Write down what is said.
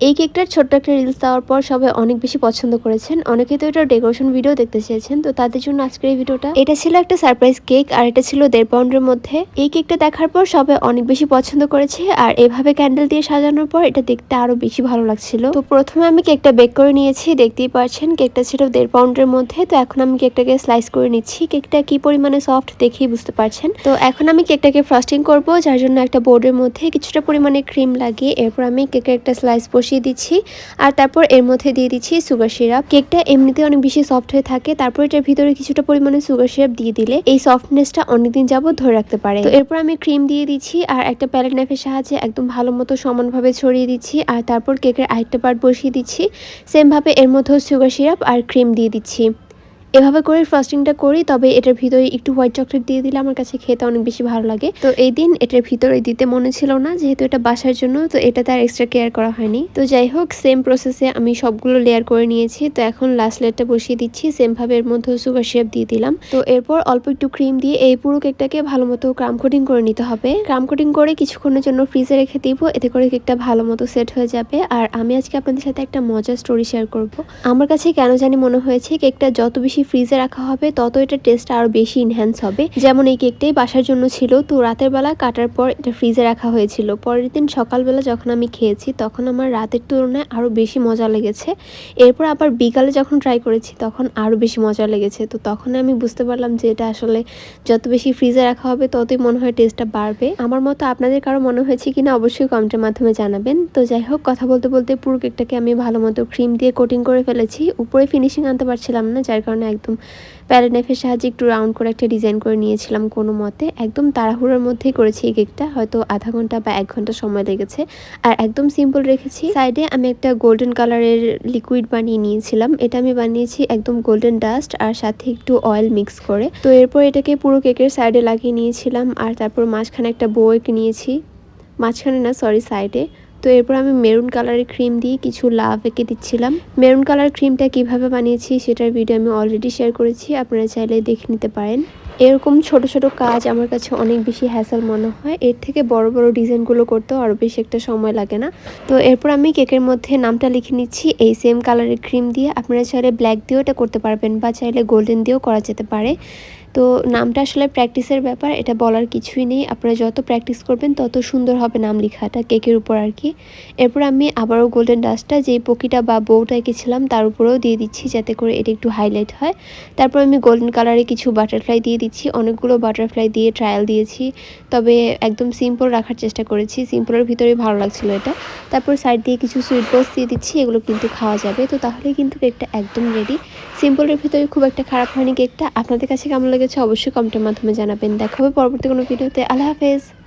এই কেকটার ছোট্ট একটা রিলস দেওয়ার পর সবাই অনেক বেশি পছন্দ করেছেন। অনেকেই তো এটা ডেকোরেশন ভিডিও দেখতে চেয়েছেন, তো তাদের জন্য আজকের এই ভিডিওটা। এটা ছিল একটা সারপ্রাইজ কেক আর এটা ছিল 1.5 পাউন্ডের মধ্যে। এই কেকটা দেখার পর সবাই অনেক বেশি পছন্দ করেছে আর এভাবে ক্যান্ডেল দিয়ে সাজানোর পর এটা দেখতে আরো বেশি ভালো লাগছিল। তো প্রথমে আমি কেকটা বেক করে নিয়েছি, দেখতেই পাচ্ছেন কেকটা ছিল 1.5 পাউন্ডের মধ্যে। তো এখন আমি কেকটাকে স্লাইস করে নিচ্ছি। কেকটা কি পরিমাণে সফট দেখেই বুঝতে পারছেন। তো এখন আমি কেকটাকে ফ্রস্টিং করব, যার জন্য একটা বোর্ডের মধ্যে কিছুটা পরিমাণে ক্রিম লাগিয়ে এরপর আমি কেকের একটা স্লাইস বসিয়ে দিচ্ছি আর তারপর এর মধ্যে দিয়ে দিচ্ছি সুগার সিরাপ। কেকটা এমনিতে অনেক বেশি সফট হয়ে থাকে, তারপর এটার ভিতরে কিছুটা পরিমাণে সুগার সিরাপ দিয়ে দিলে এই সফটনেসটা অনেকদিন যাবত ধরে রাখতে পারে। তো এরপর আমি ক্রিম দিয়ে দিচ্ছি আর একটা প্যালেট নাইফের সাহায্যে একদম ভালো মতো সমানভাবে ছড়িয়ে দিচ্ছি আর তারপর কেকের আরেকটা পার্ট বসিয়ে দিচ্ছি। সেম ভাবে এর মধ্যেও সুগার সিরাপ আর ক্রিম দিয়ে দিচ্ছি। এভাবে করে ফ্রস্টিংটা করি, তবে এটার ভিতরে একটু হোয়াইট চকলেট দিয়ে দিলে আমার কাছে খেতে অনেক বেশি ভালো লাগে। তো এই দিন এটার ভিতরে দিতে মনে ছিল না, যেহেতু এটা বাসার জন্য, তো এটা তার এক্সট্রা কেয়ার করা হয়নি। তো যাই হোক, সেম প্রসেসে আমি সবগুলো লেয়ার করে নিয়েছি। তো এখন লাস্ট লেয়ারটা বসিয়ে দিচ্ছি, সেম ভাবে এর মধ্যে সুগার সিরাপ দিয়ে দিলাম। তো এরপর অল্প একটু ক্রিম দিয়ে এই পুরো কেকটাকে ভালো মতো ক্রাম কোটিং করে নিতে হবে। ক্রাম কোটিং করে কিছুক্ষণের জন্য ফ্রিজে রেখে দিব, এতে করে কেকটা ভালো মতো সেট হয়ে যাবে। আর আমি আজকে আপনাদের সাথে একটা মজার স্টোরি শেয়ার করব। আমার কাছে কেন জানি মনে হয়েছে কেকটা যত বেশি ফ্রিজে রাখা হবে তত এটা টেস্ট আরো বেশি ইনহ্যান্স হবে। যেমন এই কেকটাই বাসার জন্য ছিল, তো রাতের বেলা কাটার পর এটা ফ্রিজে রাখা হয়েছিল। পরের দিন সকালবেলা যখন আমি খেয়েছি তখন আমার রাতের তুলনায় আরো বেশি মজা লেগেছে। এরপর আবার বিকালে যখন ট্রাই করেছি তখন আরো বেশি মজা লেগেছে। তো তখন আমি বুঝতে পারলাম যে এটা আসলে যত বেশি ফ্রিজে রাখা হবে ততই মনে হয় টেস্টটা বাড়বে। আমার মতো আপনাদের কারো মনে হয়েছে কিনা অবশ্যই কমেন্টের মাধ্যমে জানাবেন। তো যাই হোক, কথা বলতে বলতে পুরো কেকটাকে আমি ভালো মতো ক্রিম দিয়ে কোটিং করে ফেলেছি। উপরে ফিনিশিং আনতে পারছিলাম না, যার কারণে একদম প্যালেট নাইফের সাহায্যে একটু রাউন্ড করে একটা ডিজাইন করে নিয়েছিলাম কোনো মতে। একদম তাড়াহুড়োর মধ্যেই করেছি এই কেকটা, হয়তো আধা ঘন্টা বা 1 ঘন্টা সময় লেগেছে। আর একদম সিম্পল রেখেছি। সাইডে আমি একটা গোল্ডেন কালারের লিকুইড বানিয়ে নিয়েছিলাম। এটা আমি বানিয়েছি একদম গোল্ডেন ডাস্ট আর সাথে একটু অয়েল মিক্স করে। তো এরপর এটাকে পুরো কেকের সাইডে লাগিয়ে নিয়েছিলাম আর তারপর মাঝখানে একটা বো এঁকে নিয়েছি। মাঝখানে না, সরি, সাইডে। তো এরপর আমি মেরুন কালারের ক্রিম দিয়ে কিছু লাভ এঁকে দিচ্ছিলাম। মেরুন কালার ক্রিমটা কিভাবে বানিয়েছি সেটার ভিডিও আমি অলরেডি শেয়ার করেছি, আপনারা চাইলে দেখে নিতে পারেন। এরকম ছোট ছোট কাজ আমার কাছে অনেক বেশি হ্যাসেল মনে হয়, এর থেকে বড় বড় ডিজাইনগুলো করতেও আরও বেশি একটা সময় লাগে না। তো এরপর আমি কেকের মধ্যে নামটা লিখে নিচ্ছি এই সেম কালারের ক্রিম দিয়ে। আপনারা চাইলে ব্ল্যাক দিয়েও এটা করতে পারবেন বা চাইলে গোল্ডেন দিয়েও করা যেতে পারে। তো নামটা আসলে প্র্যাকটিসের ব্যাপার, এটা বলার কিছুই নেই। আপনারা যত প্র্যাকটিস করবেন তত সুন্দর হবে নাম লেখাটা কেকের উপর আর কি। এরপর আমি আবারও গোল্ডেন ডাস্টটা যেই পকিটা বা বউটা এঁকেছিলাম তার উপরেও দিয়ে দিচ্ছি, যাতে করে এটা একটু হাইলাইট হয়। তারপর আমি গোল্ডেন কালারে কিছু বাটারফ্লাই দিয়ে দিচ্ছি। অনেকগুলো বাটারফ্লাই দিয়ে ট্রায়াল দিয়েছি, তবে একদম সিম্পল রাখার চেষ্টা করেছি। সিম্পলের ভিতরেই ভালো লাগছিল এটা। তারপর সাইড দিয়ে কিছু সুইট বলস দিয়ে দিচ্ছি, এগুলো কিন্তু খাওয়া যাবে। তো তাহলেই কিন্তু কেকটা একদম রেডি। সিম্পলের ভিতরে খুব একটা খারাপ হয়নি কেকটা। আপনাদের কাছে কেমন লেগেছে অবশ্যই কমেন্টের মাধ্যমে জানাবেন। দেখা হবে পরবর্তী কোনো ভিডিওতে। আল্লাহ হাফেজ।